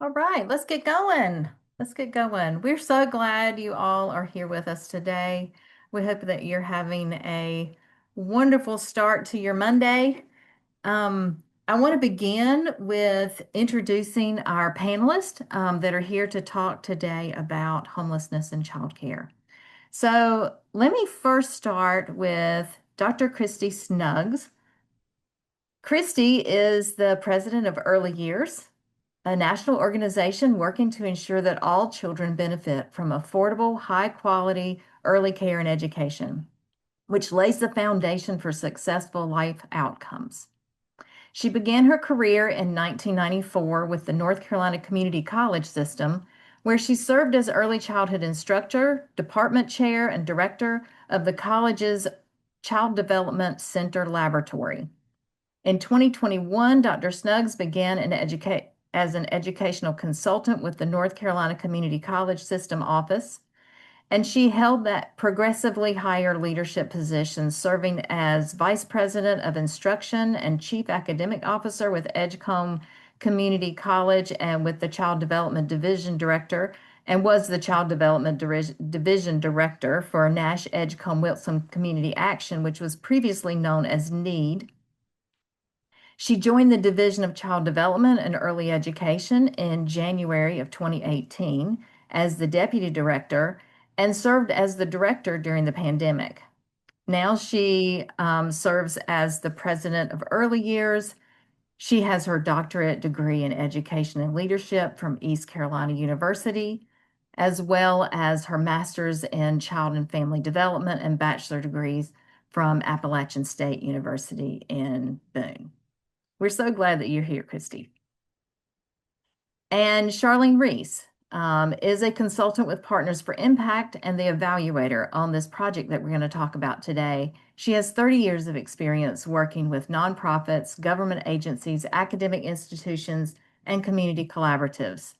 All right, let's get going. Let's get going. We're so glad you all are here with us today. We hope that you're having a wonderful start to your Monday. I want to begin with introducing our panelists that are here to talk today about homelessness and childcare. So let me first start with Dr. Christy Snuggs. Christy is the president of Early Years, a national organization working to ensure that all children benefit from affordable, high quality early care and education, which lays the foundation for successful life outcomes. She began her career in 1994 with the North Carolina Community College System, where she served as early childhood instructor, department chair, and director of the college's Child Development Center Laboratory. In 2021, Dr. Snuggs began as an educational consultant with the North Carolina Community College System office, and she held that progressively higher leadership position, serving as Vice President of Instruction and Chief Academic Officer with Edgecombe Community College and with the Child Development Division Director, and was the Child Development Division Director for Nash Edgecombe Wilson Community Action, which was previously known as NEED. She joined the Division of Child Development and Early Education in January of 2018 as the Deputy Director and served as the Director during the pandemic. Now she serves as the President of Early Years. She has her doctorate degree in Education and Leadership from East Carolina University, as well as her master's in Child and Family Development and bachelor degrees from Appalachian State University in Boone. We're so glad that you're here, Christy. And Charlene Reese is a consultant with Partners for Impact and the evaluator on this project that we're going to talk about today. She has 30 years of experience working with nonprofits, government agencies, academic institutions, and community collaboratives.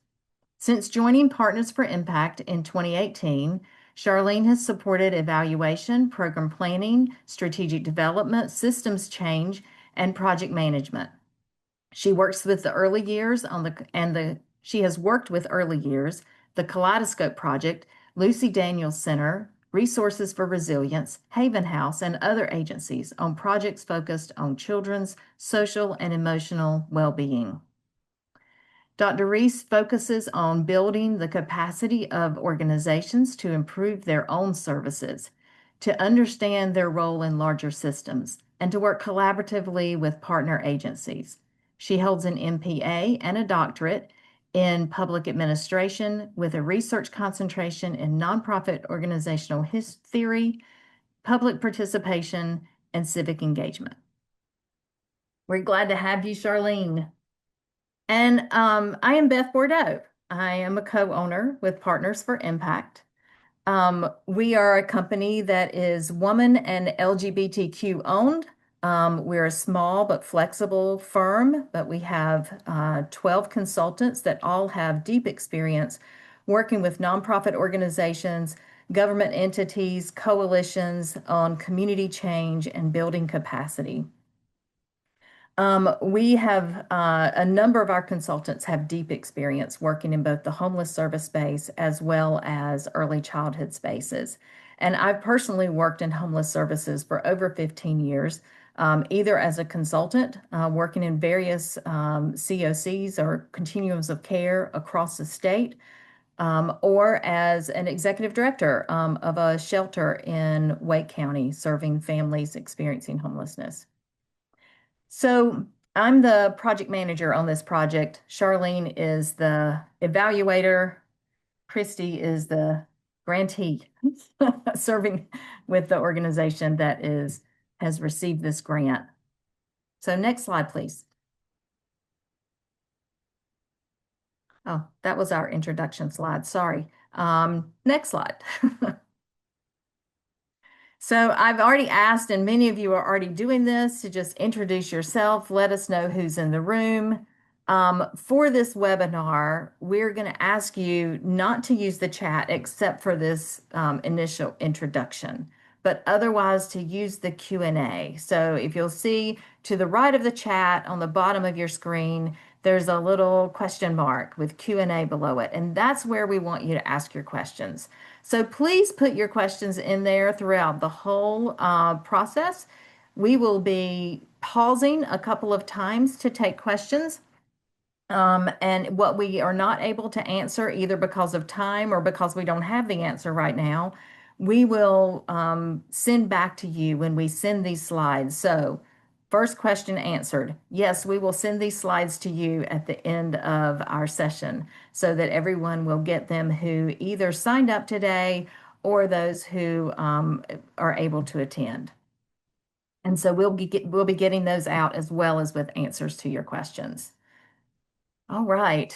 Since joining Partners for Impact in 2018, Charlene has supported evaluation, program planning, strategic development, systems change, and project management. She works with the early years she has worked with early years, the Kaleidoscope Project, Lucy Daniels Center, Resources for Resilience, Haven House, and other agencies on projects focused on children's social and emotional well-being. Dr. Reese focuses on building the capacity of organizations to improve their own services, to understand their role in larger systems, and to work collaboratively with partner agencies. She holds an MPA and a doctorate in public administration with a research concentration in nonprofit organizational theory, public participation, and civic engagement. We're glad to have you, Charlene. And I am Beth Bordeaux. I am a co-owner with Partners for Impact. We are a company that is woman and LGBTQ owned. We're a small but flexible firm, but we have 12 consultants that all have deep experience working with nonprofit organizations, government entities, coalitions on community change and building capacity. We have a number of our consultants have deep experience working in both the homeless service space as well as early childhood spaces. And I've personally worked in homeless services for over 15 years, either as a consultant, working in various COCs or continuums of care across the state, or as an executive director of a shelter in Wake County, serving families experiencing homelessness. So I'm the project manager on this project. Charlene is the evaluator. Christy is the grantee serving with the organization that has received this grant. So next slide, please. Oh, that was our introduction slide. Sorry. Next slide. So I've already asked, and many of you are already doing this, to just introduce yourself, let us know who's in the room. For this webinar, we're going to ask you not to use the chat except for this initial introduction, but otherwise to use the Q&A. So if you'll see to the right of the chat on the bottom of your screen, there's a little question mark with Q&A below it, and that's where we want you to ask your questions. So please put your questions in there throughout the whole process. We will be pausing a couple of times to take questions. And what we are not able to answer, either because of time or because we don't have the answer right now, we will send back to you when we send these slides. So, first question answered. Yes, we will send these slides to you at the end of our session so that everyone will get them who either signed up today or those who are able to attend. And so we'll be getting those out as well as with answers to your questions. All right.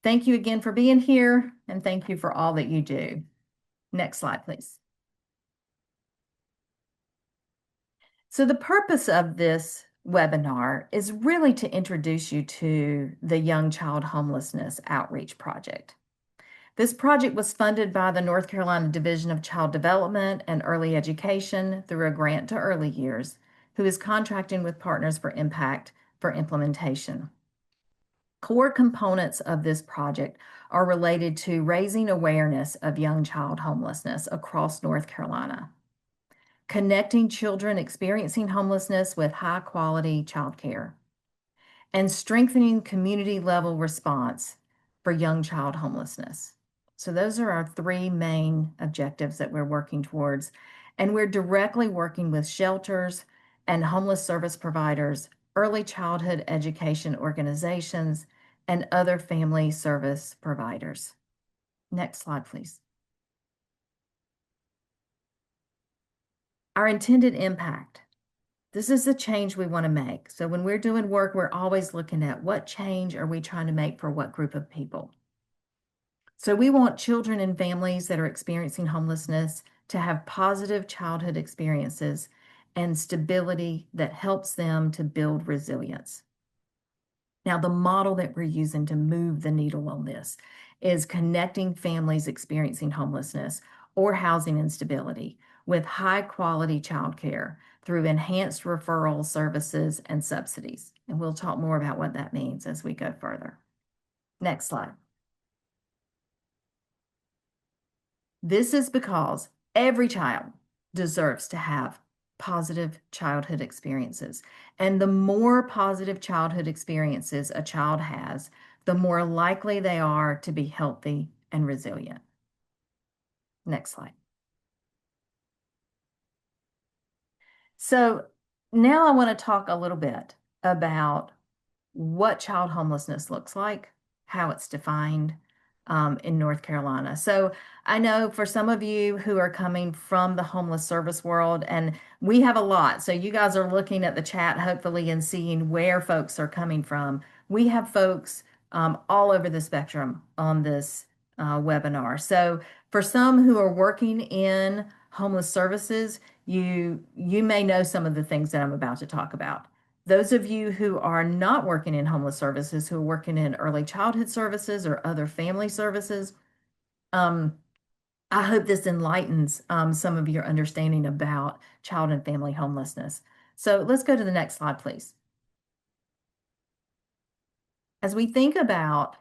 Thank you again for being here, and thank you for all that you do. Next slide, please. So the purpose of this webinar is really to introduce you to the Young Child Homelessness Outreach Project. This project was funded by the North Carolina Division of Child Development and Early Education through a grant to early years, who is contracting with Partners for Impact for implementation. Core components of this project are related to raising awareness of young child homelessness across North Carolina, connecting children experiencing homelessness with high quality childcare, and strengthening community level response for young child homelessness. So, those are our three main objectives that we're working towards. And we're directly working with shelters and homeless service providers, early childhood education organizations, and other family service providers. Next slide, please. Our intended impact. This is the change we want to make. So when we're doing work, we're always looking at what change are we trying to make for what group of people. So we want children and families that are experiencing homelessness to have positive childhood experiences and stability that helps them to build resilience. Now, the model that we're using to move the needle on this is connecting families experiencing homelessness or housing instability with high quality childcare through enhanced referral services and subsidies. And we'll talk more about what that means as we go further. Next slide. This is because every child deserves to have positive childhood experiences. And the more positive childhood experiences a child has, the more likely they are to be healthy and resilient. Next slide. So now I want to talk a little bit about what child homelessness looks like, how it's defined in North Carolina. So I know for some of you who are coming from the homeless service world, and we have a lot. So you guys are looking at the chat, hopefully, and seeing where folks are coming from. We have folks all over the spectrum on this webinar. So for some who are working in homeless services, you may know some of the things that I'm about to talk about. Those of you who are not working in homeless services, who are working in early childhood services or other family services, I hope this enlightens some of your understanding about child and family homelessness. So let's go to the next slide, please. As we think about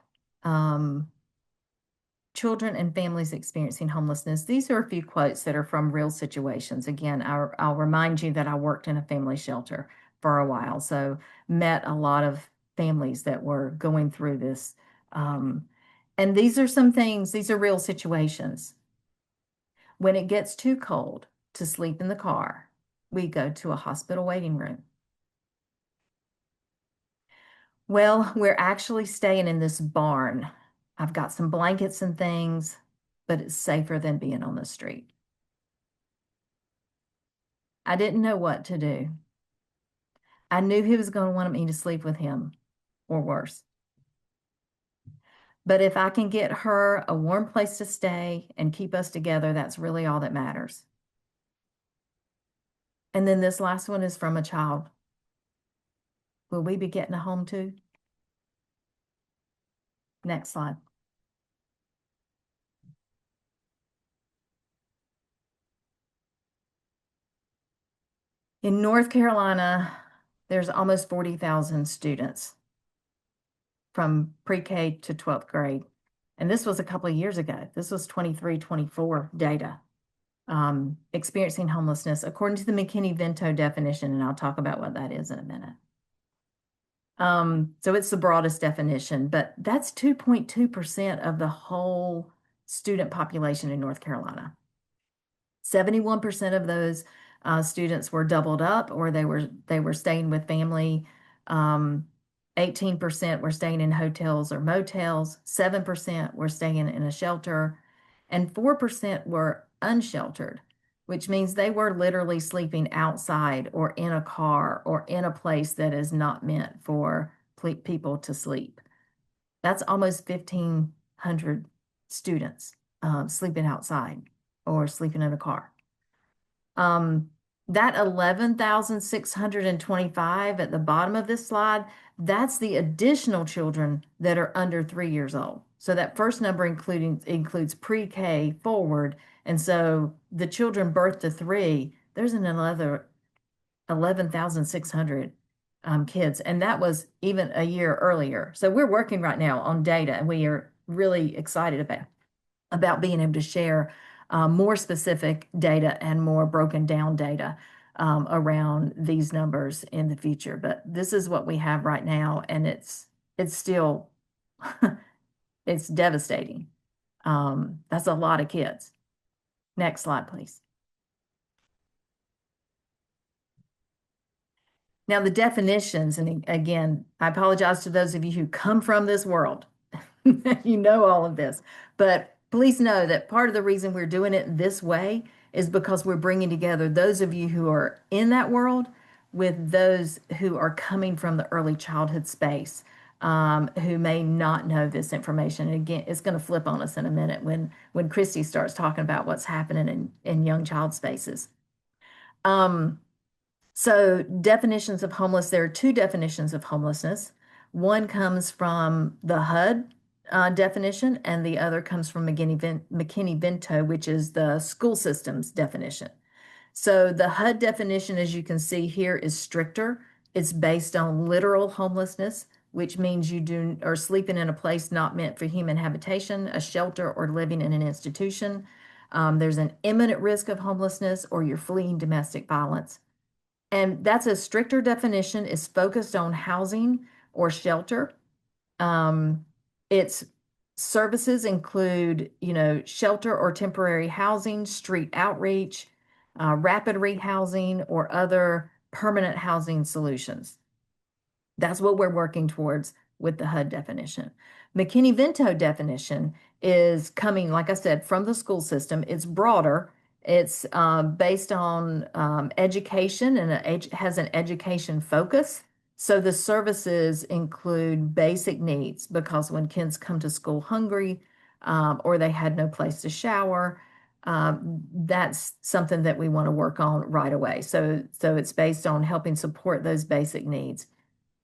children and families experiencing homelessness, these are a few quotes that are from real situations. Again, I'll remind you that I worked in a family shelter for a while, so met a lot of families that were going through this. And these are some things, these are real situations. When it gets too cold to sleep in the car, we go to a hospital waiting room. Well, we're actually staying in this barn. I've got some blankets and things, but it's safer than being on the street. I didn't know what to do. I knew he was going to want me to sleep with him or worse. But if I can get her a warm place to stay and keep us together, that's really all that matters. And then this last one is from a child. Will we be getting a home too? Next slide. In North Carolina, there's almost 40,000 students from pre-K to 12th grade. And this was a couple of years ago. This was 23, 24 data, experiencing homelessness according to the McKinney-Vento definition, and I'll talk about what that is in a minute. So it's the broadest definition, but that's 2.2% of the whole student population in North Carolina. 71% of those students were doubled up, or they were staying with family. 18% were staying in hotels or motels. 7% were staying in a shelter, and 4% were unsheltered, which means they were literally sleeping outside or in a car or in a place that is not meant for people to sleep. That's almost 1,500 students sleeping outside or sleeping in a car. That 11,625 at the bottom of this slide, that's the additional children that are under 3 years old. So that first number includes pre-K forward. And so the children birth to 3, there's another 11,600 kids. And that was even a year earlier. So we're working right now on data, and we are really excited about being able to share more specific data and more broken down data around these numbers in the future. But this is what we have right now, and it's still it's devastating. That's a lot of kids. Next slide, please. Now the definitions, and again, I apologize to those of you who come from this world. You know all of this, but please know that part of the reason we're doing it this way is because we're bringing together those of you who are in that world with those who are coming from the early childhood space, who may not know this information. And again, it's going to flip on us in a minute when Christy starts talking about what's happening in young child spaces. So definitions of homeless, there are two definitions of homelessness. One comes from the HUD definition, and the other comes from McKinney-Vento, which is the school systems definition. So the HUD definition, as you can see here, is stricter. It's based on literal homelessness, which means you are sleeping in a place not meant for human habitation, a shelter, or living in an institution. There's an imminent risk of homelessness, or you're fleeing domestic violence. And that's a stricter definition. It's focused on housing or shelter. Its services include, shelter or temporary housing, street outreach, rapid rehousing, or other permanent housing solutions. That's what we're working towards with the HUD definition. McKinney-Vento definition is coming, like I said, from the school system. It's broader. It's based on education, and it has an education focus. So the services include basic needs, because when kids come to school hungry, or they had no place to shower, that's something that we want to work on right away. So it's based on helping support those basic needs.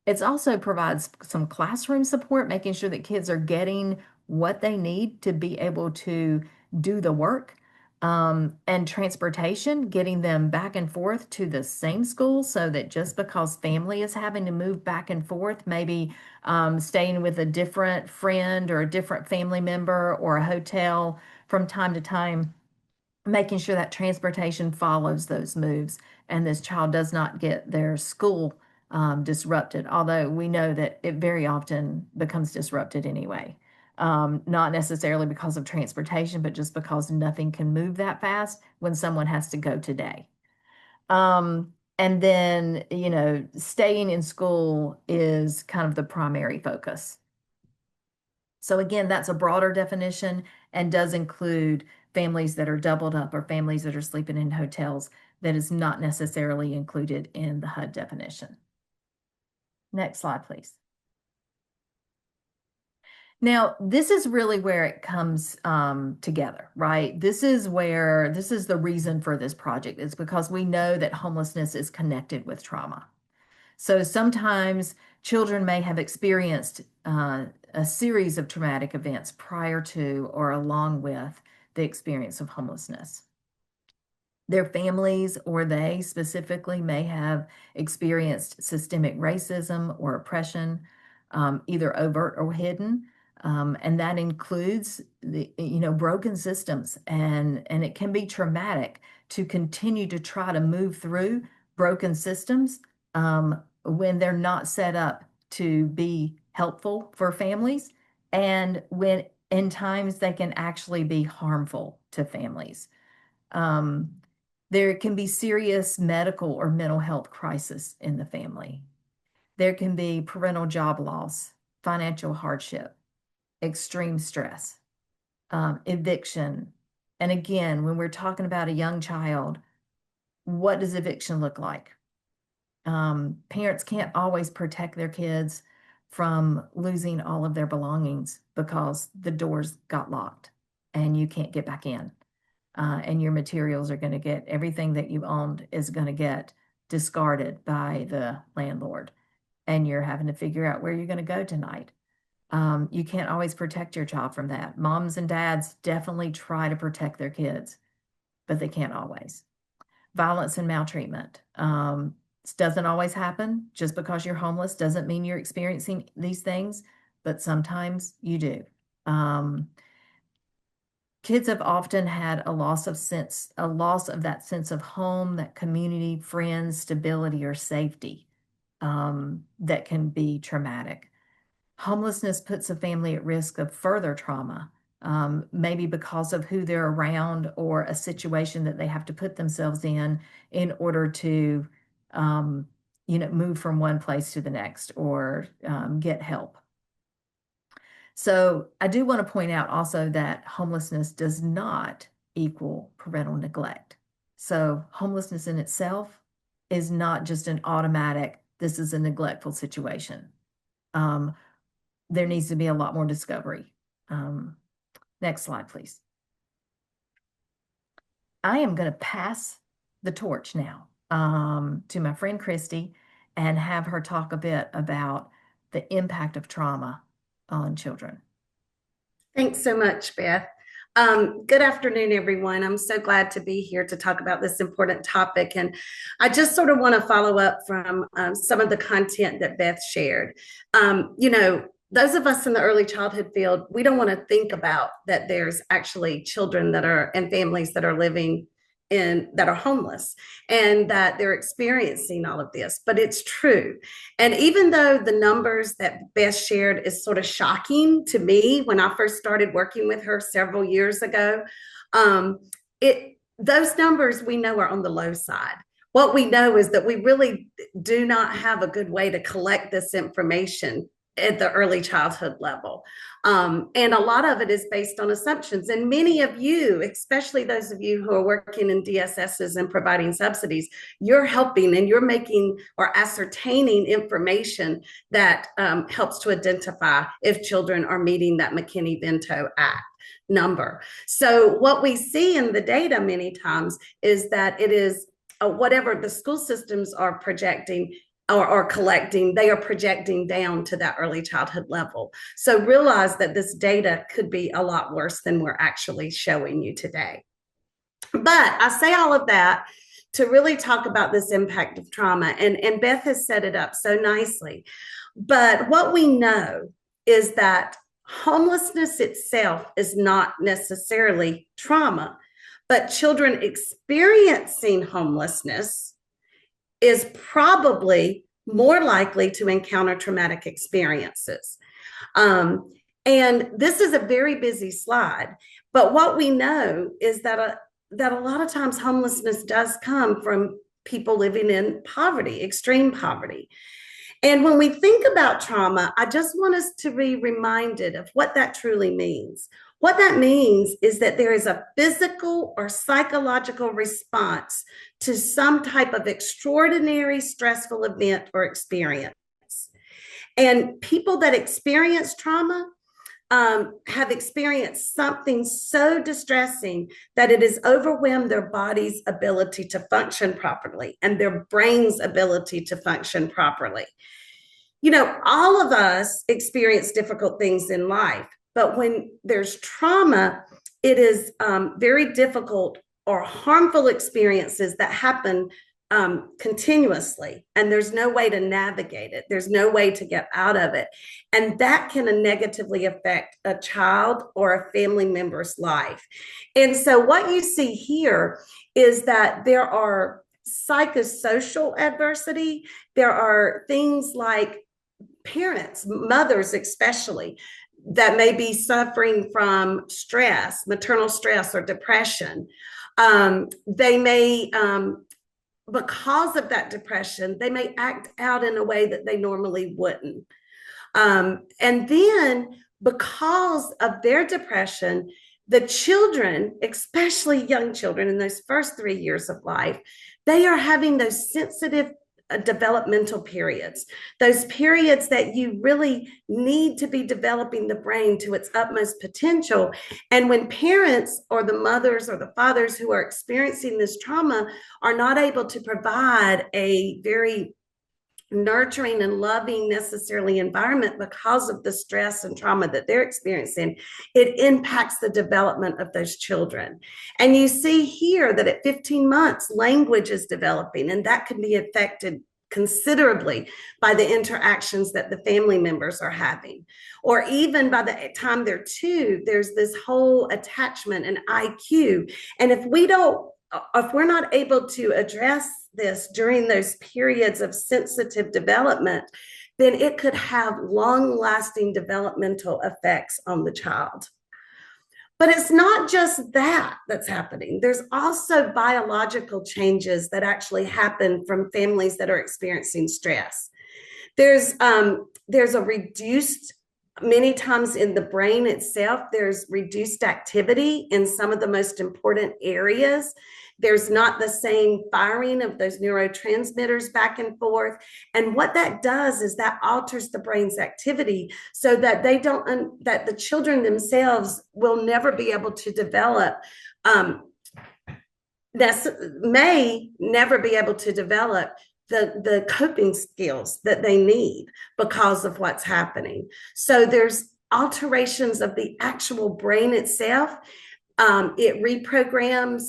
It also provides some classroom support, making sure that kids are getting what they need to be able to do the work, and transportation, getting them back and forth to the same school, so that just because family is having to move back and forth, maybe staying with a different friend or a different family member or a hotel from time to time, making sure that transportation follows those moves and this child does not get their school disrupted, although we know that it very often becomes disrupted anyway. Not necessarily because of transportation, but just because nothing can move that fast when someone has to go today. And then, staying in school is kind of the primary focus. So again, that's a broader definition and does include families that are doubled up or families that are sleeping in hotels. That is not necessarily included in the HUD definition. Next slide, please. Now, this is really where it comes together, right? This is the reason for this project. It's because we know that homelessness is connected with trauma. So sometimes children may have experienced a series of traumatic events prior to or along with the experience of homelessness. Their families or they specifically may have experienced systemic racism or oppression. either overt or hidden. And that includes broken systems, and it can be traumatic to continue to try to move through broken systems when they're not set up to be helpful for families, and when in times they can actually be harmful to families. Um, there can be serious medical or mental health crisis in the family. There can be parental job loss, financial hardship, extreme stress, eviction. And again, when we're talking about a young child, what does eviction look like? Parents can't always protect their kids from losing all of their belongings because the doors got locked and you can't get back in. And your materials are going to get, everything that you owned is going to get discarded by the landlord. And you're having to figure out where you're going to go tonight. You can't always protect your child from that. Moms and dads definitely try to protect their kids, but they can't always. Violence and maltreatment. This doesn't always happen. Just because you're homeless doesn't mean you're experiencing these things, but sometimes you do. Kids have often had a loss of that sense of home, that community, friends, stability, or safety, that can be traumatic. Homelessness puts a family at risk of further trauma, maybe because of who they're around or a situation that they have to put themselves in order to, move from one place to the next or get help. So I do want to point out also that homelessness does not equal parental neglect. So homelessness in itself is not just an automatic, this is a neglectful situation. There needs to be a lot more discovery. Next slide, please. I am going to pass the torch now to my friend Christy and have her talk a bit about the impact of trauma on children. Thanks so much, Beth. Good afternoon, everyone. I'm so glad to be here to talk about this important topic. And I just sort of want to follow up from some of the content that Beth shared. Those of us in the early childhood field, we don't want to think about that there's actually children that are and families that are living that are homeless and that they're experiencing all of this, but it's true. And even though the numbers that Beth shared is sort of shocking to me when I first started working with her several years ago, those numbers we know are on the low side. What we know is that we really do not have a good way to collect this information at the early childhood level. And a lot of it is based on assumptions. And many of you, especially those of you who are working in DSSs and providing subsidies, you're helping and you're making or ascertaining information that helps to identify if children are meeting that McKinney-Vento Act number. So what we see in the data many times is that it is whatever the school systems are projecting or collecting, they are projecting down to that early childhood level. So realize that this data could be a lot worse than we're actually showing you today. But I say all of that to really talk about this impact of trauma. And Beth has set it up so nicely. But what we know is that homelessness itself is not necessarily trauma, but children experiencing homelessness is probably more likely to encounter traumatic experiences. And this is a very busy slide, but what we know is that a lot of times homelessness does come from people living in poverty, extreme poverty. And when we think about trauma, I just want us to be reminded of what that truly means. What that means is that there is a physical or psychological response to some type of extraordinary stressful event or experience. And people that experience trauma have experienced something so distressing that it has overwhelmed their body's ability to function properly and their brain's ability to function properly. All of us experience difficult things in life. But when there's trauma, it is very difficult or harmful experiences that happen continuously, and there's no way to navigate it. There's no way to get out of it. And that can negatively affect a child or a family member's life. And so, what you see here is that there are psychosocial adversity, there are things like parents, mothers especially, that may be suffering from stress, maternal stress or depression. They may because of that depression, they may act out in a way that they normally wouldn't. And then, because of their depression, the children, especially young children in those first 3 years of life, they are having those sensitive developmental periods, those periods that you really need to be developing the brain to its utmost potential. And when parents or the mothers or the fathers who are experiencing this trauma are not able to provide a very nurturing and loving necessarily environment because of the stress and trauma that they're experiencing, it impacts the development of those children. And you see here that at 15 months, language is developing, and that can be affected considerably by the interactions that the family members are having. Or even by the time they're 2, there's this whole attachment and IQ. And if we're not able to address this during those periods of sensitive development, then it could have long-lasting developmental effects on the child. But it's not just that that's happening. There's also biological changes that actually happen from families that are experiencing stress. There's a reduced, many times in the brain itself, there's reduced activity in some of the most important areas. There's not the same firing of those neurotransmitters back and forth. And what that does is that alters the brain's activity so that that the children themselves will never be able to develop, may never be able to develop the coping skills that they need because of what's happening. So there's alterations of the actual brain itself. It reprograms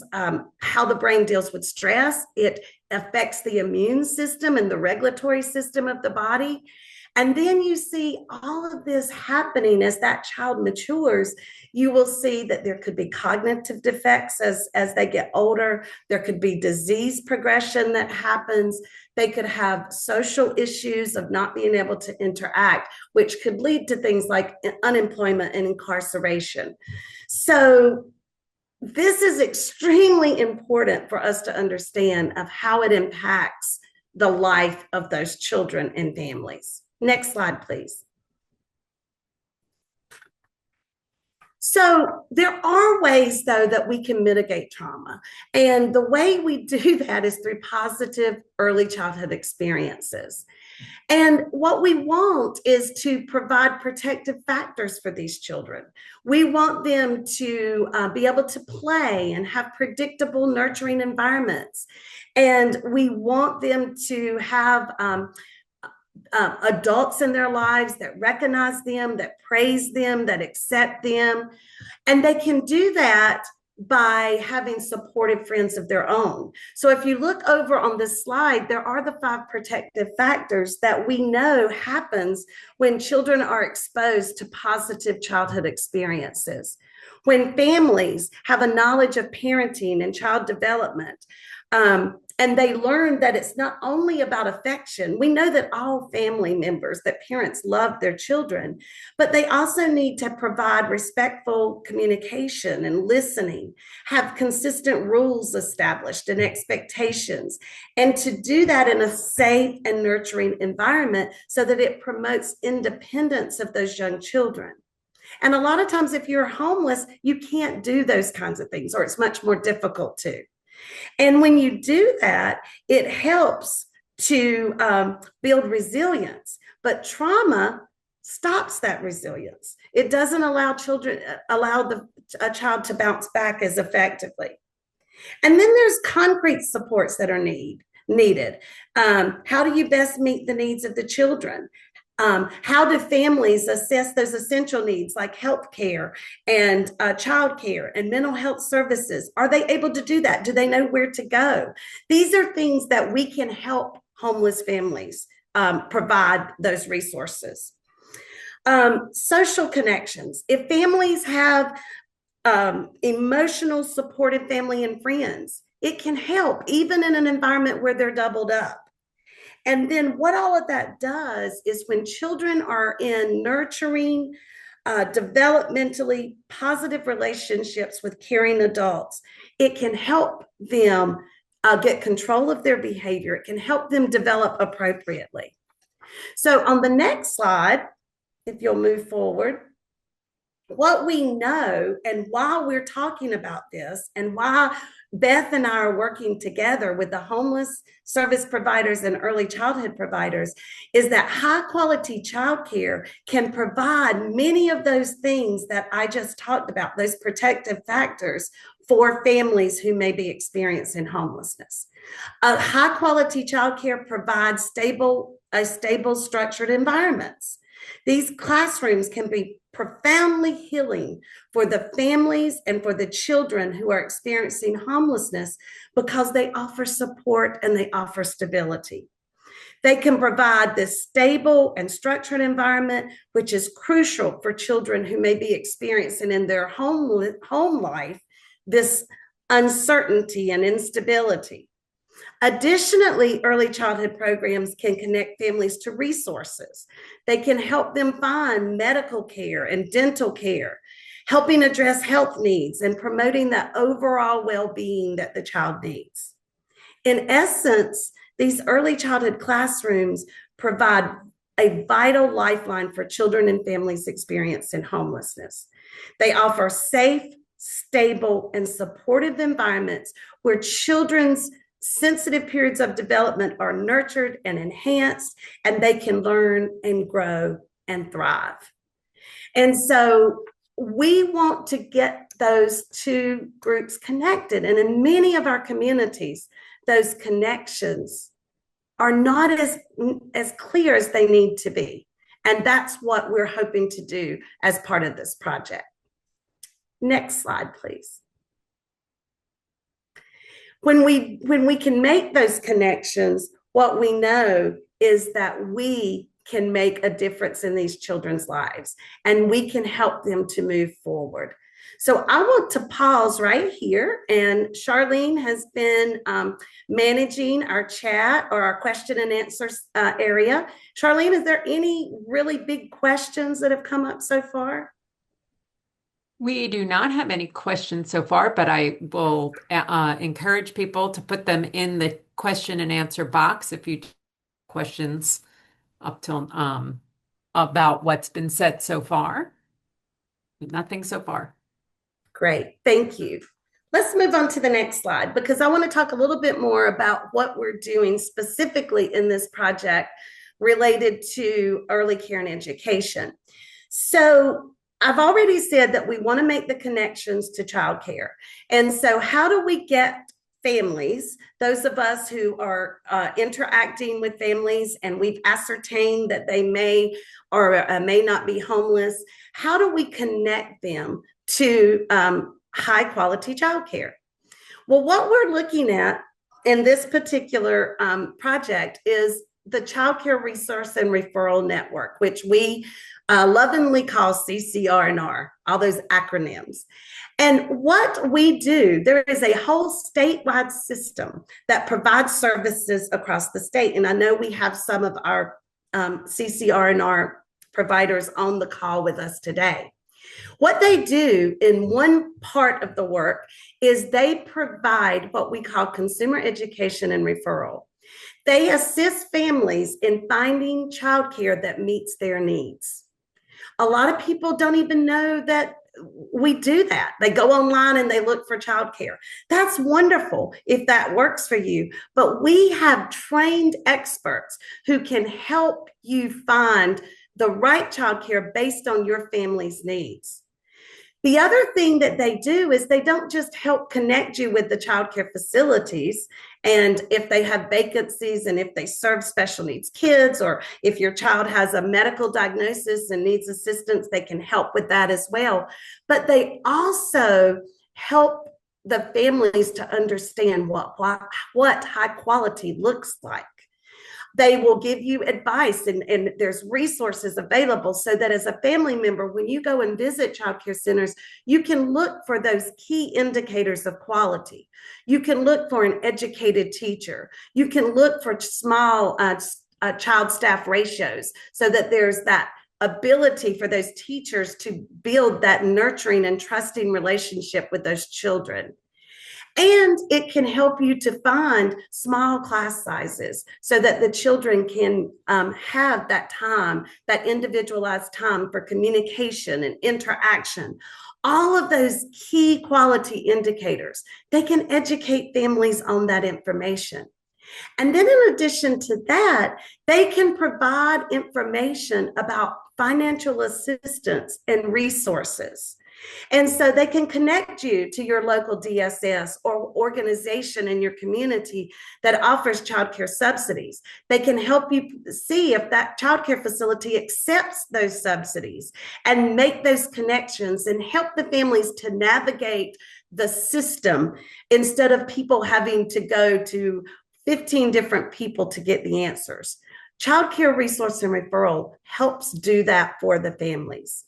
how the brain deals with stress. It affects the immune system and the regulatory system of the body. And then you see all of this happening as that child matures. You will see that there could be cognitive defects as they get older. There could be disease progression that happens. They could have social issues of not being able to interact, which could lead to things like unemployment and incarceration. So this is extremely important for us to understand of how it impacts the life of those children and families. Next slide, please. So there are ways, though, that we can mitigate trauma. And the way we do that is through positive early childhood experiences. And what we want is to provide protective factors for these children. We want them to be able to play and have predictable, nurturing environments. And we want them to have adults in their lives that recognize them, that praise them, that accept them. And they can do that by having supportive friends of their own. So if you look over on this slide, there are the 5 protective factors that we know happens when children are exposed to positive childhood experiences. When families have a knowledge of parenting and child development, and they learn that it's not only about affection. We know that all family members, that parents love their children, but they also need to provide respectful communication and listening, have consistent rules established and expectations, and to do that in a safe and nurturing environment so that it promotes independence of those young children. And a lot of times, if you're homeless, you can't do those kinds of things, or it's much more difficult to. And when you do that, it helps to build resilience. But trauma stops that resilience. It doesn't allow a child to bounce back as effectively. And then there's concrete supports that are needed. How do you best meet the needs of the children? How do families assess those essential needs like health care and child care and mental health services? Are they able to do that? Do they know where to go? These are things that we can help homeless families provide those resources. Social connections. If families have emotional supportive family and friends, it can help even in an environment where they're doubled up. And then what all of that does is when children are in nurturing, developmentally positive relationships with caring adults, it can help them get control of their behavior. It can help them develop appropriately. So on the next slide, if you'll move forward, what we know and why we're talking about this and why Beth and I are working together with the homeless service providers and early childhood providers is that high quality childcare can provide many of those things that I just talked about, those protective factors for families who may be experiencing homelessness. High quality childcare provides stable structured environments. These classrooms can be profoundly healing for the families and for the children who are experiencing homelessness because they offer support and they offer stability. They can provide this stable and structured environment, which is crucial for children who may be experiencing in their home life this uncertainty and instability. Additionally, early childhood programs can connect families to resources. They can help them find medical care and dental care, helping address health needs and promoting the overall well-being that the child needs. In essence, these early childhood classrooms provide a vital lifeline for children and families experiencing homelessness. They offer safe, stable, and supportive environments where children's sensitive periods of development are nurtured and enhanced, and they can learn and grow and thrive. And so we want to get those two groups connected. And in many of our communities, those connections are not as clear as they need to be. And that's what we're hoping to do as part of this project. Next slide, please. When we can make those connections, what we know is that we can make a difference in these children's lives and we can help them to move forward. So I want to pause right here, and Charlene has been managing our chat or our question and answer area. Charlene, is there any really big questions that have come up so far? We do not have any questions so far, but I will encourage people to put them in the question and answer box if you have questions up till about what's been said so far. Nothing so far. Great, thank you. Let's move on to the next slide because I want to talk a little bit more about what we're doing specifically in this project related to early care and education. So I've already said that we want to make the connections to childcare. And so how do we get families, those of us who are interacting with families and we've ascertained that they may or may not be homeless, how do we connect them to high quality childcare? Well, what we're looking at in this particular project is the Child Care Resource and Referral Network, which we lovingly call CCR&R, all those acronyms. And what we do, there is a whole statewide system that provides services across the state. And I know we have some of our CCR&R providers on the call with us today. What they do in one part of the work is they provide what we call consumer education and referral. They assist families in finding childcare that meets their needs. A lot of people don't even know that we do that. They go online and they look for childcare. That's wonderful if that works for you. But we have trained experts who can help you find the right childcare based on your family's needs. The other thing that they do is they don't just help connect you with the childcare facilities and if they have vacancies and if they serve special needs kids, or if your child has a medical diagnosis and needs assistance, they can help with that as well. But they also help the families to understand what high quality looks like. They will give you advice, and there's resources available so that as a family member, when you go and visit child care centers, you can look for those key indicators of quality. You can look for an educated teacher. You can look for small child staff ratios so that there's that ability for those teachers to build that nurturing and trusting relationship with those children. And it can help you to find small class sizes so that the children can have that time, that individualized time for communication and interaction. All of those key quality indicators, they can educate families on that information. And then, in addition to that, they can provide information about financial assistance and resources. And so they can connect you to your local DSS or organization in your community that offers childcare subsidies. They can help you see if that childcare facility accepts those subsidies and make those connections and help the families to navigate the system instead of people having to go to 15 different people to get the answers. Child care resource and referral helps do that for the families.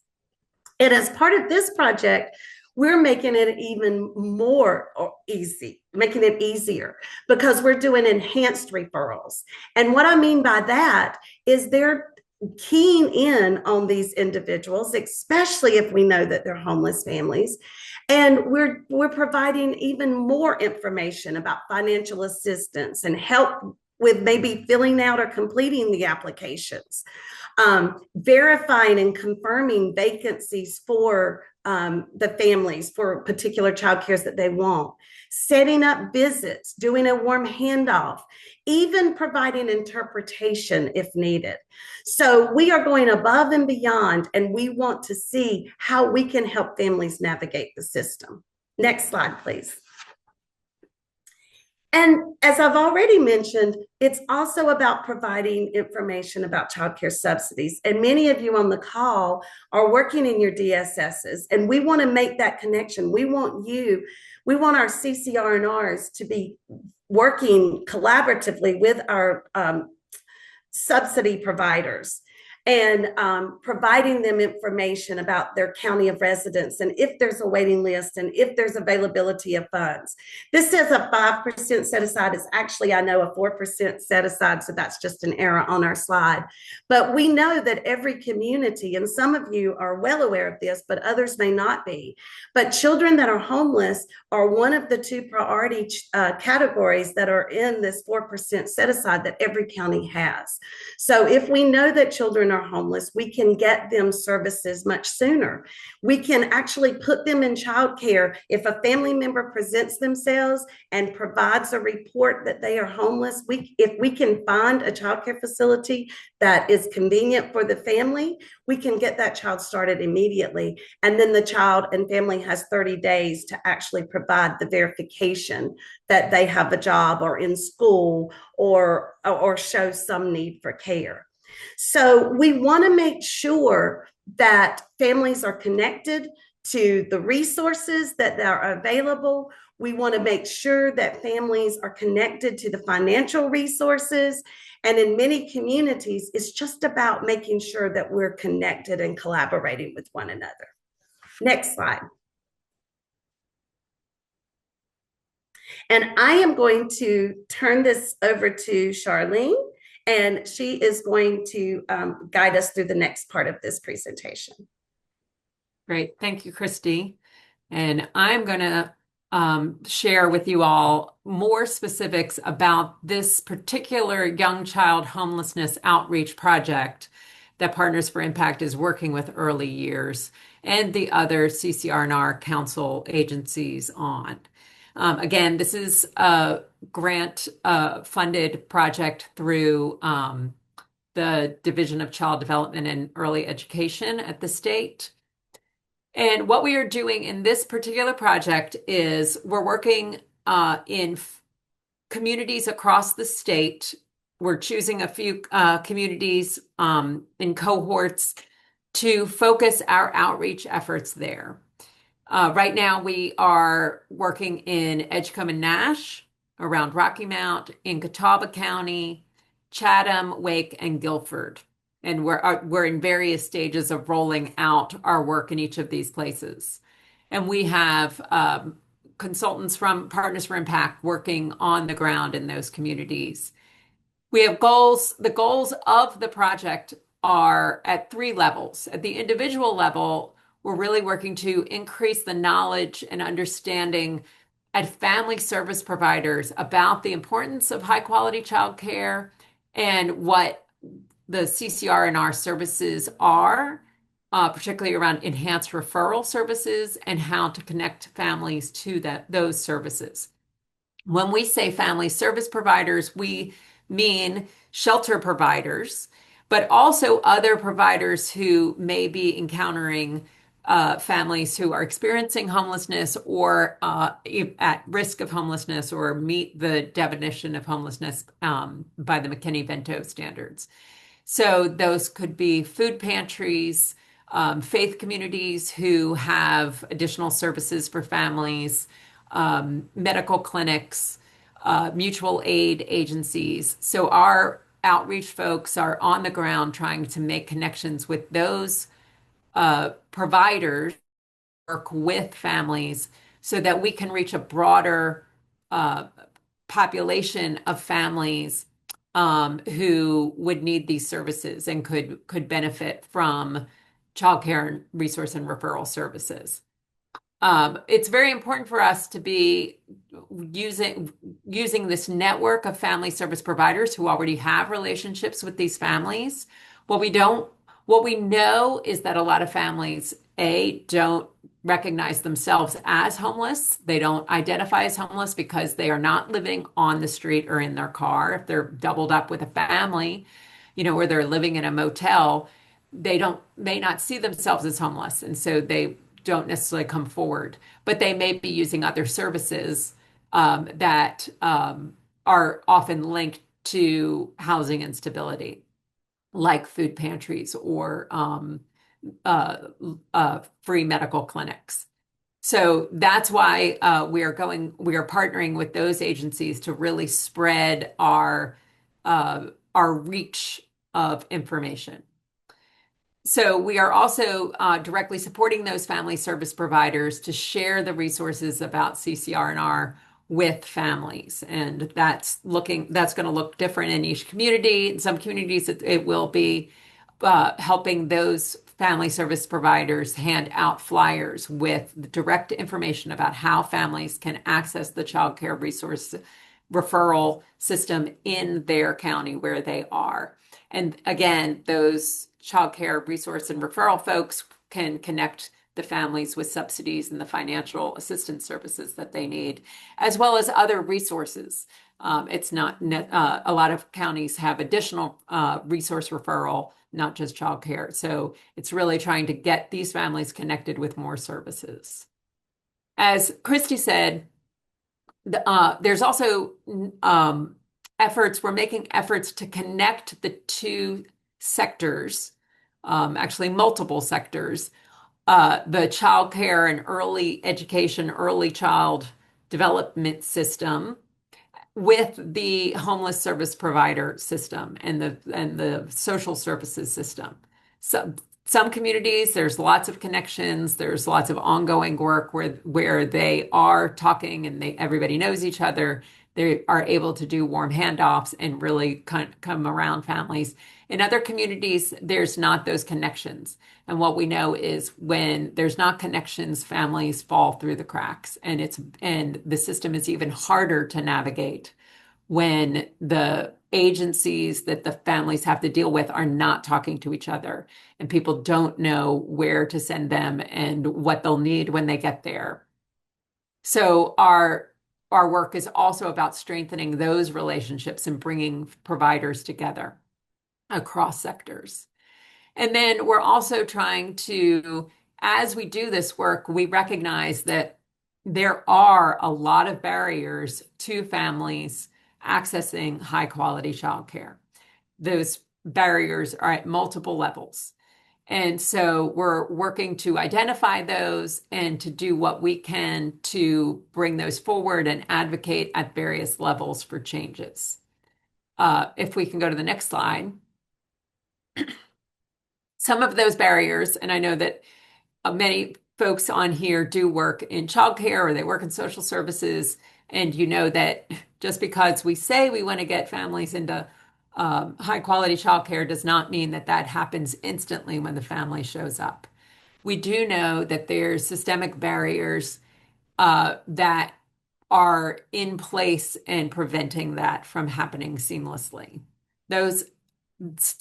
And as part of this project, we're making it even more easy, making it easier because we're doing enhanced referrals. And what I mean by that is they're keying in on these individuals, especially if we know that they're homeless families. And we're providing even more information about financial assistance and help with maybe filling out or completing the applications, verifying and confirming vacancies for the families for particular child cares that they want, setting up visits, doing a warm handoff, even providing interpretation if needed. So we are going above and beyond, and we want to see how we can help families navigate the system. Next slide, please. And as I've already mentioned, it's also about providing information about childcare subsidies. And many of you on the call are working in your DSSs, and we want to make that connection. We want our CCR&Rs to be working collaboratively with our subsidy providers and providing them information about their county of residence and if there's a waiting list and if there's availability of funds. This says a 5% set aside. It's actually, I know, a 4% set aside, so that's just an error on our slide. But we know that every community, and some of you are well aware of this, but others may not be, but children that are homeless are one of the two priority categories that are in this 4% set aside that every county has. So if we know that children are homeless, we can get them services much sooner. We can actually put them in childcare if a family member presents themselves and provides a report that they are homeless. If we can find a childcare facility that is convenient for the family, we can get that child started immediately. And then the child and family has 30 days to actually provide the verification that they have a job or in school or show some need for care. So we want to make sure that families are connected to the resources that are available. We want to make sure that families are connected to the financial resources. And in many communities, it's just about making sure that we're connected and collaborating with one another. Next slide. And I am going to turn this over to Charlene, and she is going to guide us through the next part of this presentation. Great. Thank you, Christy. And I'm going to share with you all more specifics about this particular young child homelessness outreach project that Partners for Impact is working with Early Years and the other CCR&R council agencies on. Again, this is a grant funded project through the Division of Child Development and Early Education at the state. And what we are doing in this particular project is we're working in communities across the state. We're choosing a few communities in cohorts to focus our outreach efforts there. Right now, we are working in Edgecombe and Nash, around Rocky Mount, in Catawba County, Chatham, Wake, and Guilford. And we're in various stages of rolling out our work in each of these places. And we have consultants from Partners for Impact working on the ground in those communities. We have goals. The goals of the project are at three levels. At the individual level, we're really working to increase the knowledge and understanding at family service providers about the importance of high quality childcare and what the CCR&R services are, particularly around enhanced referral services and how to connect families to those services. When we say family service providers, we mean shelter providers, but also other providers who may be encountering families who are experiencing homelessness or at risk of homelessness or meet the definition of homelessness by the McKinney-Vento standards. So those could be food pantries, faith communities who have additional services for families, medical clinics, mutual aid agencies. So our outreach folks are on the ground trying to make connections with those providers, work with families so that we can reach a broader uh, population of families who would need these services and could benefit from childcare and resource and referral services. It's very important for us to be using this network of family service providers who already have relationships with these families. What we don't, what we know is that a lot of families, don't recognize themselves as homeless. They don't identify as homeless because they are not living on the street or in their car. If they're doubled up with a family, where they're living in a motel, they may not see themselves as homeless. And so they don't necessarily come forward, but they may be using other services that are often linked to housing instability, like food pantries or uh, free medical clinics. So that's why we are partnering with those agencies to really spread our reach of information. So we are also directly supporting those family service providers to share the resources about CCR&R with families. And that's going to look different in each community. In some communities, it will be helping those family service providers hand out flyers with direct information about how families can access the child care resource referral system in their county where they are. And again, those child care resource and referral folks can connect the families with subsidies and the financial assistance services that they need, as well as other resources. It's not a lot of counties have additional resource referral, not just child care. So it's really trying to get these families connected with more services. As Christy said, there's also we're making efforts to connect the two sectors, actually multiple sectors, the child care and early education, early child development system with the homeless service provider system and the social services system. So some communities, there's lots of connections, there's lots of ongoing work where they are talking and everybody knows each other. They are able to do warm handoffs and really come around families. In other communities, there's not those connections. And what we know is when there's not connections, families fall through the cracks. And the system is even harder to navigate when the agencies that the families have to deal with are not talking to each other and people don't know where to send them and what they'll need when they get there. So our work is also about strengthening those relationships and bringing providers together across sectors. And then we're also trying to as we do this work, we recognize that there are a lot of barriers to families accessing high quality childcare. Those barriers are at multiple levels. And so we're working to identify those and to do what we can to bring those forward and advocate at various levels for changes. If we can go to the next slide, some of those barriers, and I know that many folks on here do work in childcare or they work in social services, and you know that just because we say we want to get families into high quality childcare does not mean that that happens instantly when the family shows up. We do know that there's systemic barriers that are in place and preventing that from happening seamlessly. Those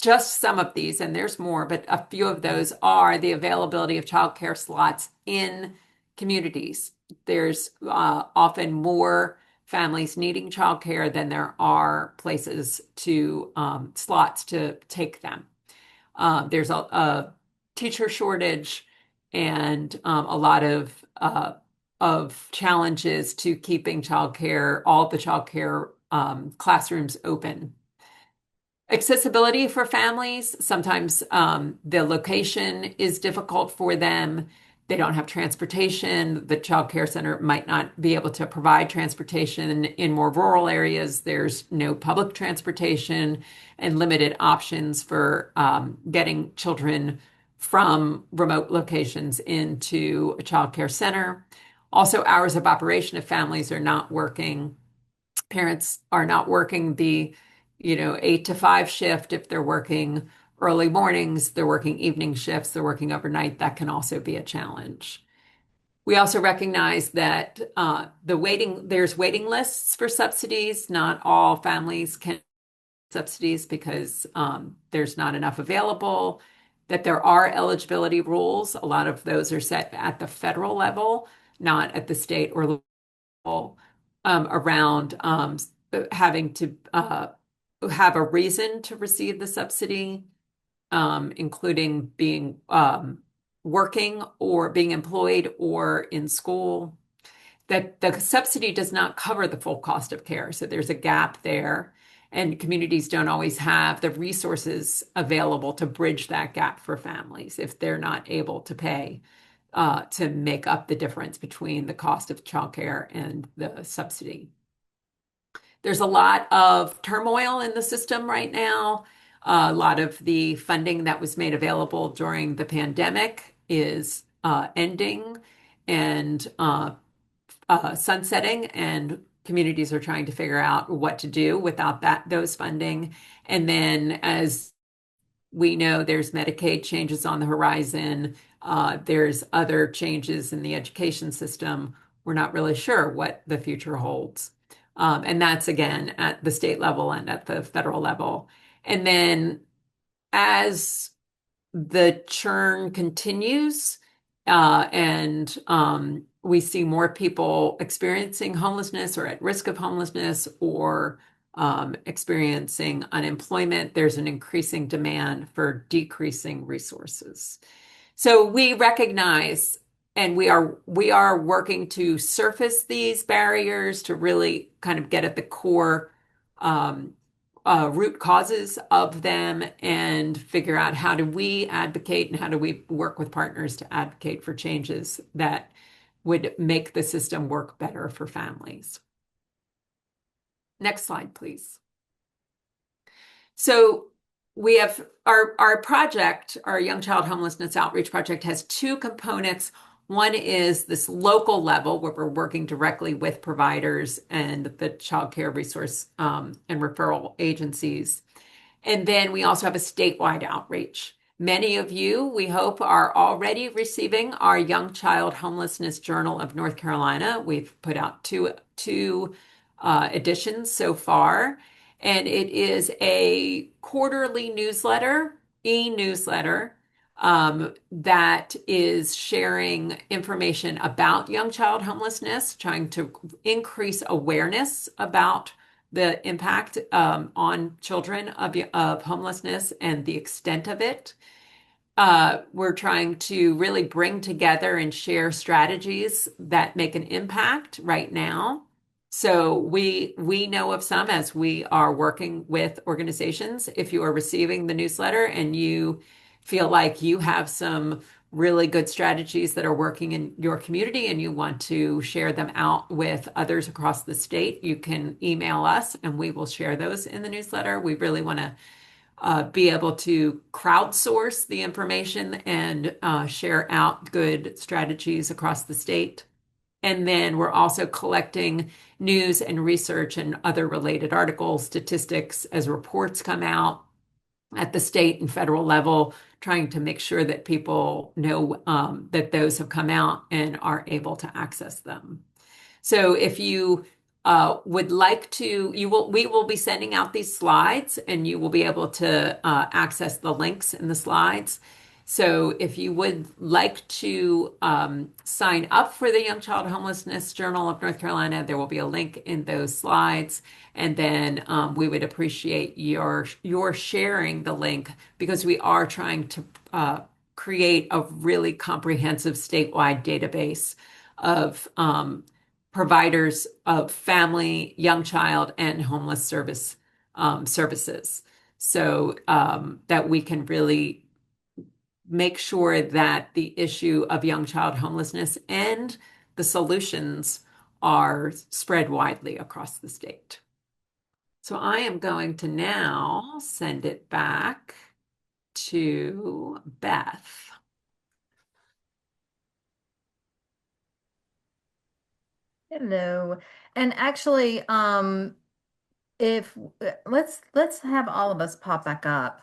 just some of these, and there's more, but a few of those are the availability of childcare slots in communities. There's often more families needing childcare than there are places to slots to take them. There's a teacher shortage and a lot of challenges to keeping childcare, all the childcare classrooms open. Accessibility for families, sometimes the location is difficult for them. They don't have transportation. The child care center might not be able to provide transportation. In more rural areas, there's no public transportation and limited options for getting children from remote locations into a child care center. Also, hours of operation if families are not working, parents are not working the 8 to 5 shift. If they're working early mornings, they're working evening shifts, they're working overnight, that can also be a challenge. We also recognize that there's waiting lists for subsidies. Not all families can get subsidies because there's not enough available, that there are eligibility rules. A lot of those are set at the federal level, not at the state or local, around having to have a reason to receive the subsidy, including being working or being employed or in school. That the subsidy does not cover the full cost of care. So there's a gap there, and communities don't always have the resources available to bridge that gap for families if they're not able to pay to make up the difference between the cost of childcare and the subsidy. There's a lot of turmoil in the system right now. A lot of the funding that was made available during the pandemic is ending and sunsetting, and communities are trying to figure out what to do without those funding. And then, as we know, there's Medicaid changes on the horizon. There's other changes in the education system. We're not really sure what the future holds. And that's again at the state level and at the federal level. And then as the churn continues, and we see more people experiencing homelessness or at risk of homelessness or experiencing unemployment, there's an increasing demand for decreasing resources. So we recognize and we are working to surface these barriers to really kind of get at the core um, root causes of them and figure out how do we advocate and how do we work with partners to advocate for changes that would make the system work better for families. Next slide, please. So we have our project, our Young Child Homelessness Outreach Project, has two components. One is this local level where we're working directly with providers and the child care resource and referral agencies. And then we also have a statewide outreach. Many of you, we hope, are already receiving our Young Child Homelessness Journal of North Carolina. We've put out two editions so far, and it is a quarterly newsletter, e-newsletter, that is sharing information about young child homelessness, trying to increase awareness about the impact on children of homelessness and the extent of it. we're trying to really bring together and share strategies that make an impact right now. So we know of some as we are working with organizations. If you are receiving the newsletter and you feel like you have some really good strategies that are working in your community and you want to share them out with others across the state, you can email us and we will share those in the newsletter. We really want to be able to crowdsource the information and share out good strategies across the state. And then we're also collecting news and research and other related articles, statistics as reports come out at the state and federal level, trying to make sure that people know that those have come out and are able to access them. So if you would like to, we will be sending out these slides and you will be able to access the links in the slides. So if you would like to sign up for the Young Child Homelessness Journal of North Carolina, there will be a link in those slides. And then we would appreciate your sharing the link because we are trying to create a really comprehensive statewide database of providers of family, young child, and homeless services, so that we can really make sure that the issue of young child homelessness and the solutions are spread widely across the state. So I am going to now send it back to Beth. Hello. And actually, if let's have all of us pop back up,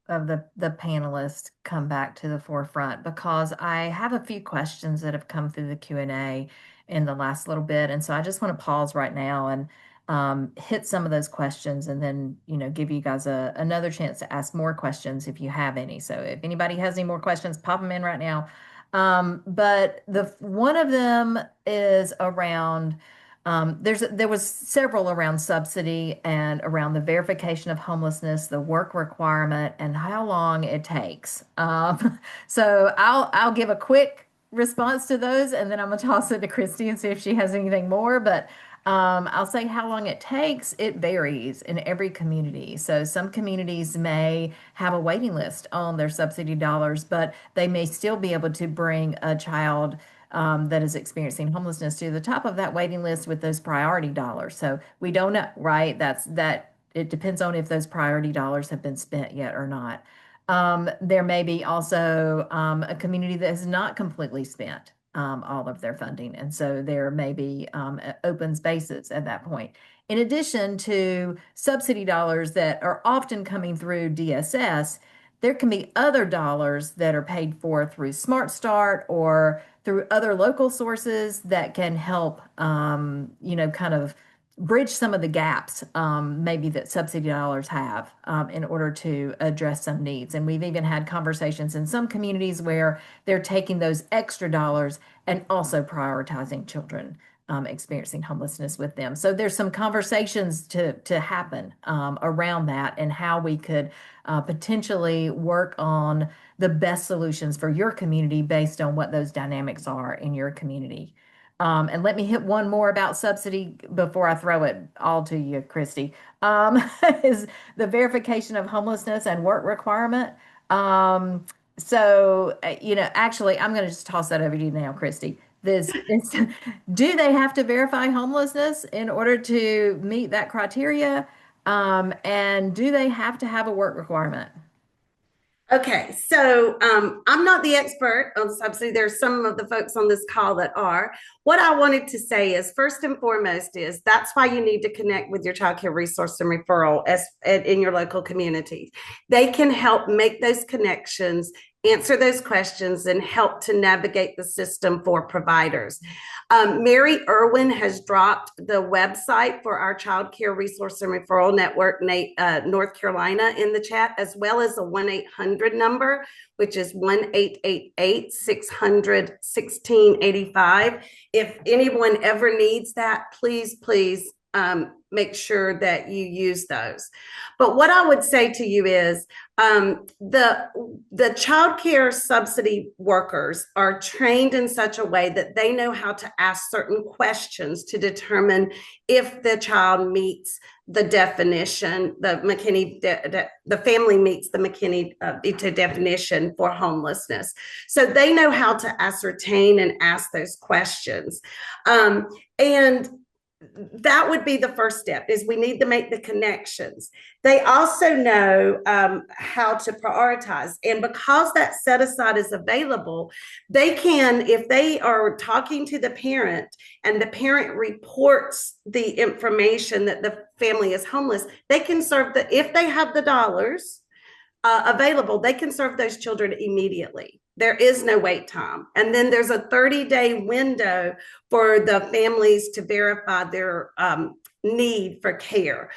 of the panelists come back to the forefront because I have a few questions that have come through the Q&A in the last little bit. And so I just want to pause right now and hit some of those questions and then, give you guys another chance to ask more questions if you have any. So if anybody has any more questions, pop them in right now. But one of them is around there was several around subsidy and around the verification of homelessness, the work requirement, and how long it takes. So I'll give a quick response to those, and then I'm gonna toss it to Christy and see if she has anything more. But I'll say how long it takes. It varies in every community. So some communities may have a waiting list on their subsidy dollars, but they may still be able to bring a child that is experiencing homelessness to the top of that waiting list with those priority dollars. So we don't know, right? It depends on if those priority dollars have been spent yet or not. There may be also a community that has not completely spent all of their funding. And so there may be open spaces at that point. In addition to subsidy dollars that are often coming through DSS, there can be other dollars that are paid for through Smart Start or through other local sources that can help, kind of bridge some of the gaps, maybe that subsidy dollars have, in order to address some needs. And we've even had conversations in some communities where they're taking those extra dollars and also prioritizing children experiencing homelessness with them. So there's some conversations to happen around that and how we could potentially work on the best solutions for your community based on what those dynamics are in your community. And let me hit one more about subsidy before I throw it all to you, Christy, is the verification of homelessness and work requirement. Actually, I'm going to just toss that over to you now, Christy. Do they have to verify homelessness in order to meet that criteria? And do they have to have a work requirement? Okay, so I'm not the expert on subsidy. There's some of the folks on this call that are. What I wanted to say is, first and foremost, is that's why you need to connect with your child care resource and referral in your local community. They can help make those connections, answer those questions, and help to navigate the system for providers. Mary Irwin has dropped the website for our Child Care Resource and Referral Network, North Carolina, in the chat, as well as a 1-800 number, which is 1-888-600-1685. If anyone ever needs that, please make sure that you use those. But what I would say to you is the child care subsidy workers are trained in such a way that they know how to ask certain questions to determine if the child meets the definition, the McKinney, the family meets the McKinney definition for homelessness. So they know how to ascertain and ask those questions. And that would be the first step, is we need to make the connections. They also know how to prioritize, and because that set aside is available, they can, if they are talking to the parent and the parent reports the information that the family is homeless, they can serve the, if they have the dollars available, they can serve those children immediately. There is no wait time. And then there's a 30-day window for the families to verify their need for care.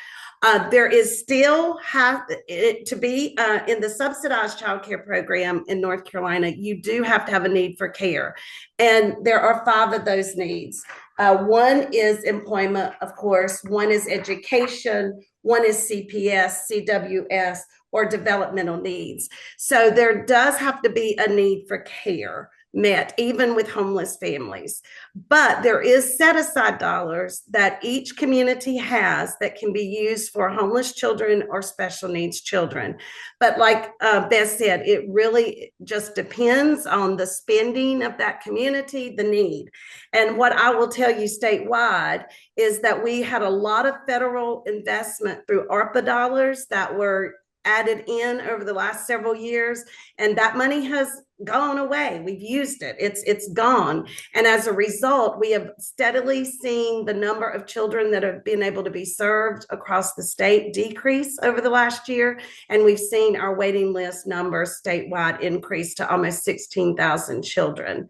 There is still have to be in the subsidized child care program in North Carolina, you do have to have a need for care. And there are 5 of those needs. One is employment, of course. One is education. One is CPS, CWS, or developmental needs. So there does have to be a need for care met, even with homeless families. But there is set aside dollars that each community has that can be used for homeless children or special needs children. But like Beth said, it really just depends on the spending of that community, the need. And what I will tell you statewide is that we had a lot of federal investment through ARPA dollars that were added in over the last several years, and that money has gone away. We've used it. It's gone. And as a result, we have steadily seen the number of children that have been able to be served across the state decrease over the last year. And we've seen our waiting list numbers statewide increase to almost 16,000 children.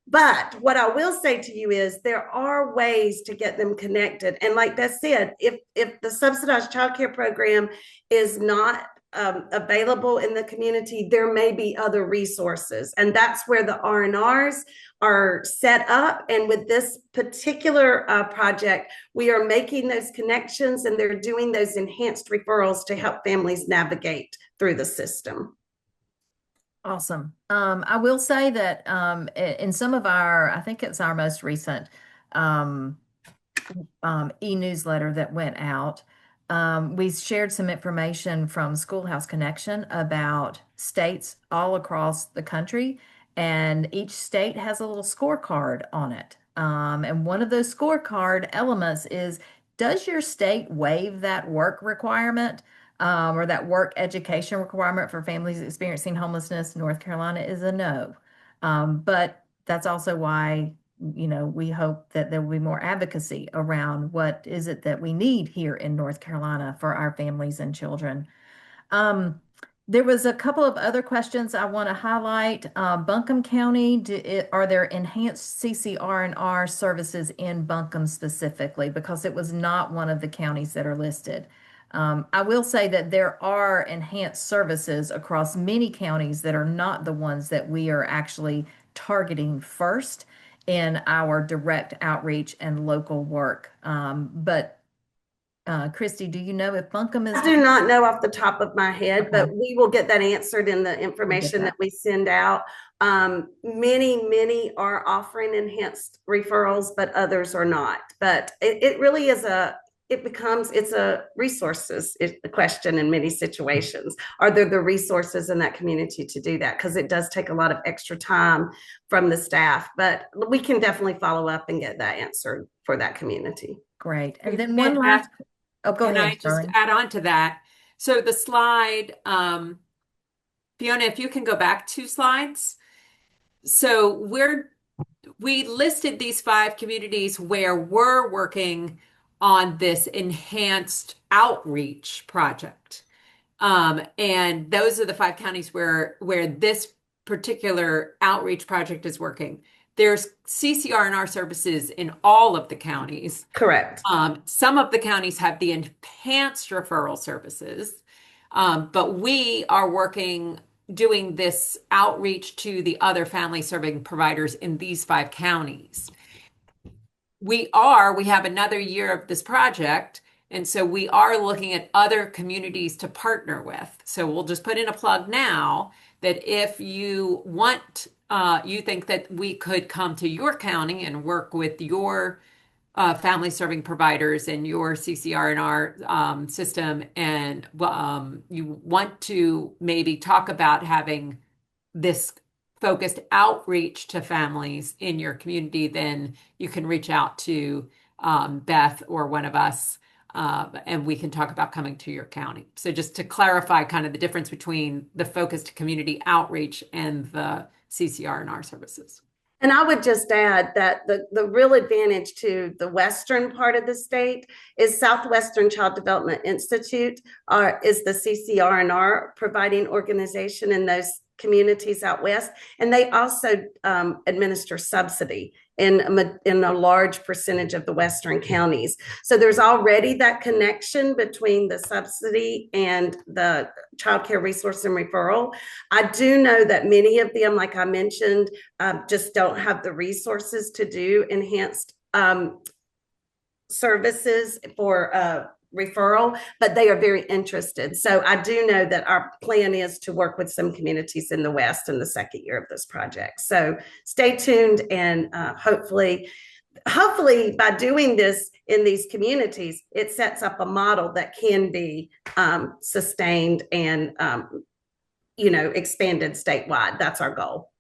But what I will say to you is there are ways to get them connected. And like Beth said, if the subsidized child care program is not available in the community, there may be other resources. And that's where the R&Rs are set up. And with this particular project, we are making those connections, and they're doing those enhanced referrals to help families navigate through the system. Awesome. I will say that in some of our, I think it's our most recent um, e-newsletter that went out, we shared some information from Schoolhouse Connection about states all across the country, and each state has a little scorecard on it. And one of those scorecard elements is, does your state waive that work requirement? Or that work education requirement for families experiencing homelessness? North Carolina is a no. But that's also why, we hope that there will be more advocacy around what is it that we need here in North Carolina for our families and children. Um, there was a couple of other questions I want to highlight. Buncombe County, are there enhanced CCR&R services in Buncombe specifically? Because it was not one of the counties that are listed. I will say that there are enhanced services across many counties that are not the ones that we are actually targeting first in our direct outreach and local work. But Christy, do you know if Buncombe is? I do not know off the top of my head, Okay. but we will get that answered in the information that we send out. Many are offering enhanced referrals, but others are not. But it really is it's a resources question in many situations. Are there the resources in that community to do that? Because it does take a lot of extra time from the staff, but we can definitely follow up and get that answered for that community. Great. And then one last, oh, go Can ahead, I just Shirley. add on to that? So the slide, Fiona, if you can go back 2 slides. So we listed these 5 communities where we're working on this enhanced outreach project. And those are the 5 counties where this particular outreach project is working. There's CCR&R services in all of the counties. Correct. Some of the counties have the enhanced referral services, but we are doing this outreach to the other family serving providers in these 5 counties. we have another year of this project. And so we are looking at other communities to partner with. So we'll just put in a plug now that if you want, you think that we could come to your county and work with your family serving providers and your CCR&R system, and you want to maybe talk about having this focused outreach to families in your community, then you can reach out to Beth or one of us, and we can talk about coming to your county. So just to clarify kind of the difference between the focused community outreach and the CCR&R services. And I would just add that the real advantage to the western part of the state is Southwestern Child Development Institute, is the CCR&R providing organization in those communities out west. And they also administer subsidy in a large percentage of the western counties. So there's already that connection between the subsidy and the child care resource and referral. I do know that many of them, like I mentioned, just don't have the resources to do enhanced services for referral, but they are very interested. So I do know that our plan is to work with some communities in the West in the second year of this project. So stay tuned, and hopefully by doing this in these communities, it sets up a model that can be sustained and expanded statewide. That's our goal.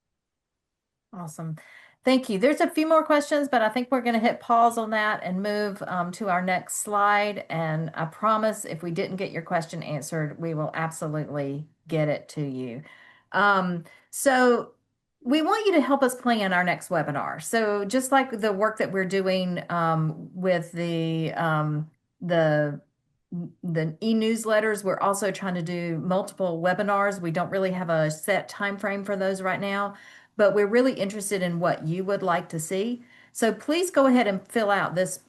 Awesome. Thank you. There's a few more questions, but I think we're going to hit pause on that and move to our next slide. And I promise if we didn't get your question answered, we will absolutely get it to you. So we want you to help us plan our next webinar. So just like the work that we're doing with the e-newsletters, we're also trying to do multiple webinars. We don't really have a set time frame for those right now, but we're really interested in what you would like to see. So please go ahead and fill out this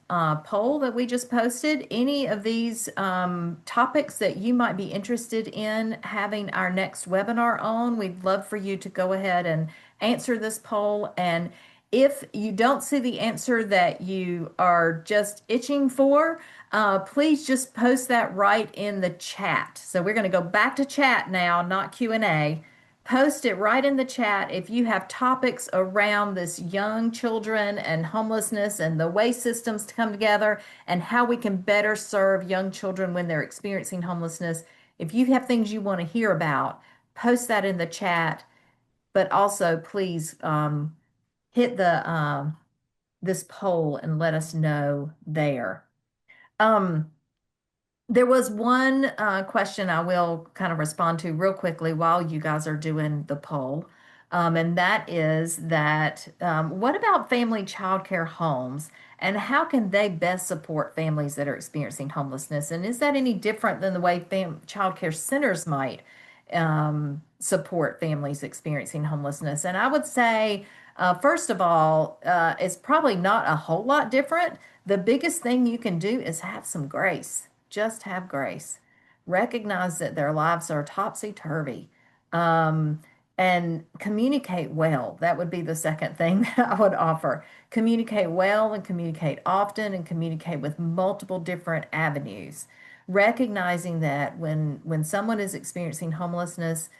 poll that we just posted. Any of these topics that you might be interested in having our next webinar on, we'd love for you to go ahead and answer this poll. And if you don't see the answer that you are just itching for, please just post that right in the chat. So we're going to go back to chat now, not Q&A. Post it right in the chat if you have topics around this young children and homelessness and the way systems come together and how we can better serve young children when they're experiencing homelessness. If you have things you want to hear about, post that in the chat. But also, please hit this poll and let us know there. There was one question I will kind of respond to real quickly while you guys are doing the poll. And that is that what about family childcare homes, and how can they best support families that are experiencing homelessness? And is that any different than the way childcare centers might support families experiencing homelessness? And I would say, first of all, it's probably not a whole lot different. The biggest thing you can do is have some grace. Just have grace. Recognize that their lives are topsy-turvy. And communicate well. That would be the second thing that I would offer. Communicate well and communicate often and communicate with multiple different avenues. Recognizing that when someone is experiencing homelessness,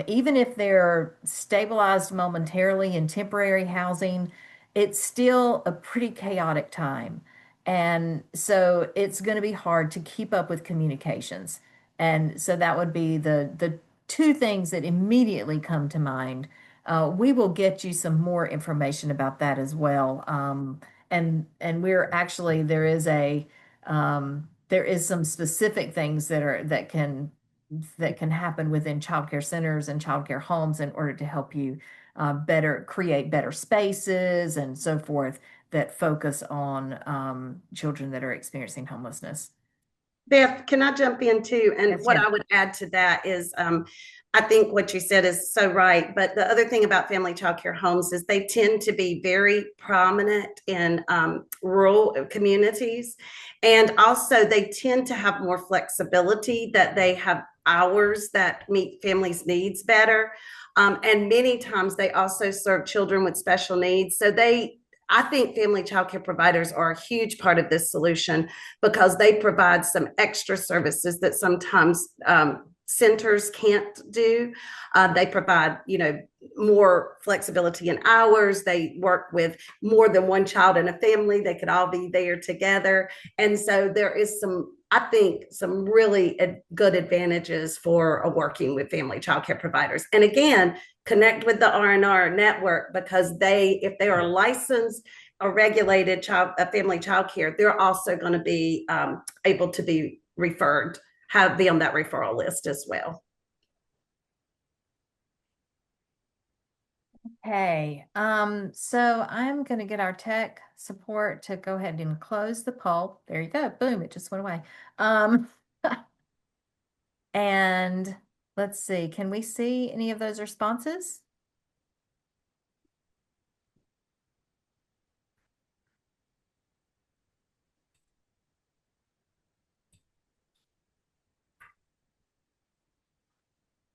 even if they're stabilized momentarily in temporary housing, it's still a pretty chaotic time. And so it's going to be hard to keep up with communications. And so that would be the two things that immediately come to mind. We will get you some more information about that as well. And we're actually there is some specific things that can happen within childcare centers and childcare homes in order to help you better create better spaces and so forth that focus on children that are experiencing homelessness. Beth, can I jump in too? And Yes, what ma'am. I would add to that is, I think what you said is so right. But the other thing about family child care homes is they tend to be very prominent in rural communities. And also, they tend to have more flexibility, that they have hours that meet families' needs better. And many times they also serve children with special needs. So I think family child care providers are a huge part of this solution because they provide some extra services that sometimes centers can't do. They provide, more flexibility in hours. They work with more than one child in a family. They could all be there together. And so there is I think, some really good advantages for working with family child care providers. And again, connect with the R&R network because if they are licensed or regulated family child care, they're also going to be able to be referred, be on that referral list as well. Hey, so I'm going to get our tech support to go ahead and close the poll. There you go. Boom, it just went away. Um, and let's see, can we see any of those responses?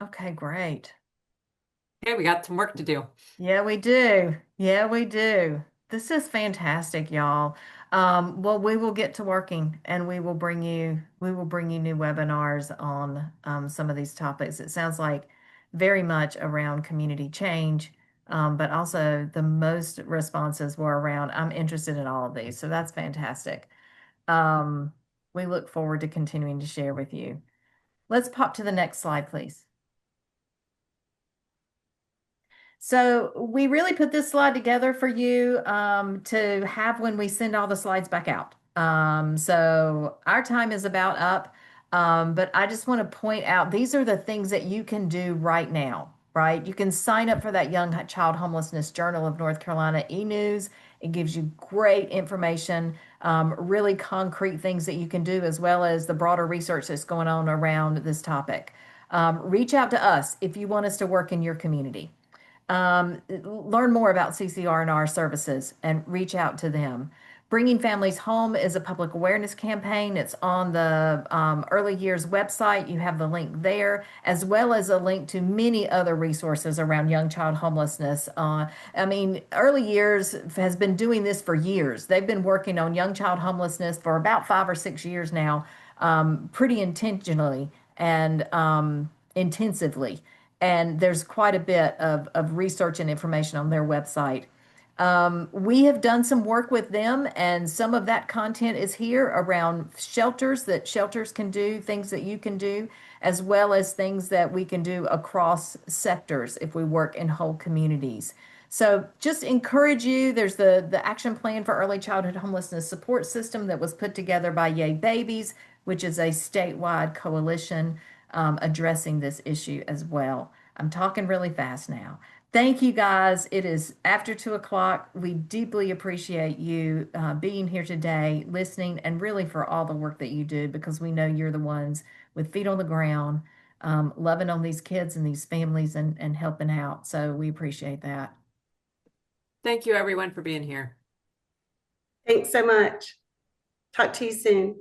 Okay, great. Okay, we got some work to do. Yeah, we do. Yeah, we do. This is fantastic, y'all. Well, we will get to working and we will bring you new webinars on some of these topics. It sounds like very much around community change, but also the most responses were around, I'm interested in all of these. So that's fantastic. Um, we look forward to continuing to share with you. Let's pop to the next slide, please. So we really put this slide together for you to have when we send all the slides back out. So our time is about up, but I just want to point out these are the things that you can do right now, right? You can sign up for that Young Child Homelessness Journal of North Carolina e-news. It gives you great information, really concrete things that you can do, as well as the broader research that's going on around this topic. Reach out to us if you want us to work in your community. Learn more about CCR&R services and reach out to them. Bringing Families Home is a public awareness campaign. It's on the Early Years website. You have the link there, as well as a link to many other resources around young child homelessness. Early Years has been doing this for years. They've been working on young child homelessness for about 5 or 6 years now, pretty intentionally and intensively. And there's quite a bit of research and information on their website. We have done some work with them, and some of that content is here around shelters, that shelters can do, things that you can do, as well as things that we can do across sectors if we work in whole communities. So just encourage you. There's the action plan for early childhood homelessness support system that was put together by Yay Babies, which is a statewide coalition addressing this issue as well. I'm talking really fast now. Thank you guys. It is after 2 o'clock. We deeply appreciate you being here today, listening, and really for all the work that you do because we know you're the ones with feet on the ground, loving on these kids and these families and helping out. So we appreciate that. Thank you, everyone, for being here. Thanks so much. Talk to you soon.